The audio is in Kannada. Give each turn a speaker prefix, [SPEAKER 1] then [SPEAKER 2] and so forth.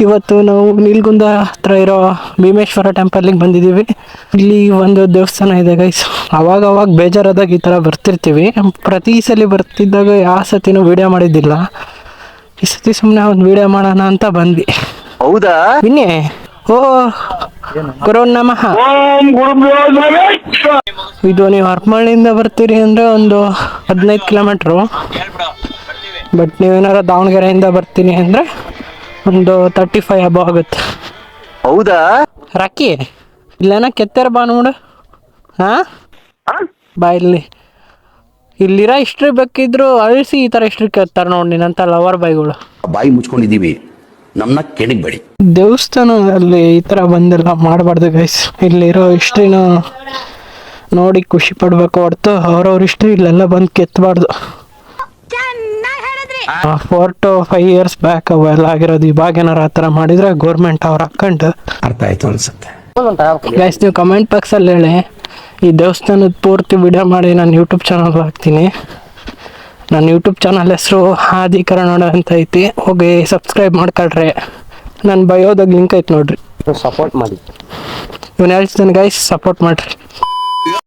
[SPEAKER 1] ಇವತ್ತು ನಾವು ನೀಲ್ಗುಂದ ಹತ್ರ ಇರೋ ಭೀಮೇಶ್ವರ ಟೆಂಪಲ್ಗೆ ಬಂದಿದ್ದೀವಿ. ಇಲ್ಲಿ ಒಂದು ದೇವಸ್ಥಾನ ಇದೆ ಗೈಸ್. ಅವಾಗ ಬೇಜಾರಾದಾಗ ಈ ಥರ ಬರ್ತಿರ್ತೀವಿ. ಪ್ರತಿ ಸಲ ಬರ್ತಿದ್ದಾಗ ಯಾವ ಸತಿನೂ ವಿಡಿಯೋ ಮಾಡಿದ್ದಿಲ್ಲ. ಈ ಸತಿ ಸುಮ್ಮನೆ ಒಂದು ವಿಡಿಯೋ ಮಾಡೋಣ ಅಂತ ಬಂದ್ವಿ.
[SPEAKER 2] ಹೌದಾ?
[SPEAKER 1] ಇನ್ನೇ ಓ ಗುರು ನಮಃ. ಇದು ನೀವು ಹರಪನಹಳ್ಳಿಯಿಂದ ಬರ್ತೀರಿ ಅಂದರೆ ಒಂದು 15 ಕಿಲೋಮೀಟ್ರು. ಬಟ್ ನೀವೇನಾರ ದಾವಣಗೆರೆಯಿಂದ ಬರ್ತೀನಿ ಅಂದರೆ ಒಂದು 35 ಅಬೋ ಆಗುತ್ತೆ.
[SPEAKER 2] ಹೌದಾ?
[SPEAKER 1] ರಾಕಿ ಇಲ್ಲೇನ ಕೆತ್ತಾರ ಬಾ ನೋಡು. ಹಾಂ ಬಾ ಇಲ್ಲಿರೋ ಹಿಸ್ಟ್ರಿ ಬೇಕಿದ್ರು ಅಳಿಸಿ ಈ ಥರ ಹಿಸ್ಟ್ರಿ ಕೆತ್ತಾರೆ ನೋಡಿ ನಿನ್ನಂಥ ಲವರ್ ಬಾಯ್ಗಳು.
[SPEAKER 3] ಬಾಯಿ ಮುಚ್ಕೊಂಡಿದ್ದೀವಿ, ನಮ್ಮನ್ನ ಕೆಣಗಬೇಡಿ.
[SPEAKER 1] ದೇವಸ್ಥಾನದಲ್ಲಿ ಈ ಥರ ಬಂದೆಲ್ಲ ಮಾಡಬಾರ್ದು ಗೈಸ್. ಇಲ್ಲಿರೋ ಹಿಸ್ಟ್ರಿನ ನೋಡಿ ಖುಷಿ ಪಡಬೇಕು ಹೊರ್ತು ಅವ್ರವ್ರ ಹಿಸ್ಟ್ರಿ ಇಲ್ಲೆಲ್ಲ ಬಂದು ಕೆತ್ತಬಾರ್ದು. 4 to 5 years ಬ್ಯಾಕ್ ಅವೆಲ್ಲ ಆಗಿರೋದು. ಇವಾಗೇನಾರು ಆ ಥರ ಮಾಡಿದರೆ ಗೌರ್ಮೆಂಟ್ ಅವ್ರು ಹಾಕೊಂಡು
[SPEAKER 3] ಅರ್ಥ ಆಯ್ತು ಅನ್ಸುತ್ತೆ.
[SPEAKER 1] ಗೈಸ್ ನೀವು ಕಮೆಂಟ್ ಬಾಕ್ಸಲ್ಲಿ ಹೇಳಿ, ಈ ದೇವಸ್ಥಾನದ ಪೂರ್ತಿ ವಿಡಿಯೋ ಮಾಡಿ ನಾನು ಯೂಟ್ಯೂಬ್ ಚಾನಲ್ ಹಾಕ್ತೀನಿ. ನನ್ನ ಯೂಟ್ಯೂಬ್ ಚಾನಲ್ ಹೆಸರು ಆದಿ ಕನ್ನಡ ಅಂತ ಐತಿ. ಹೋಗಿ ಸಬ್ಸ್ಕ್ರೈಬ್ ಮಾಡ್ಕೊಳ್ರಿ. ನನ್ನ ಬಯೋದಾಗ ಲಿಂಕ್ ಐತೆ ನೋಡ್ರಿ.
[SPEAKER 2] ಸಪೋರ್ಟ್ ಮಾಡಿ.
[SPEAKER 1] ಇವನು ಹೇಳ್ತೀನಿ ಗೈಸ್, ಸಪೋರ್ಟ್ ಮಾಡಿರಿ.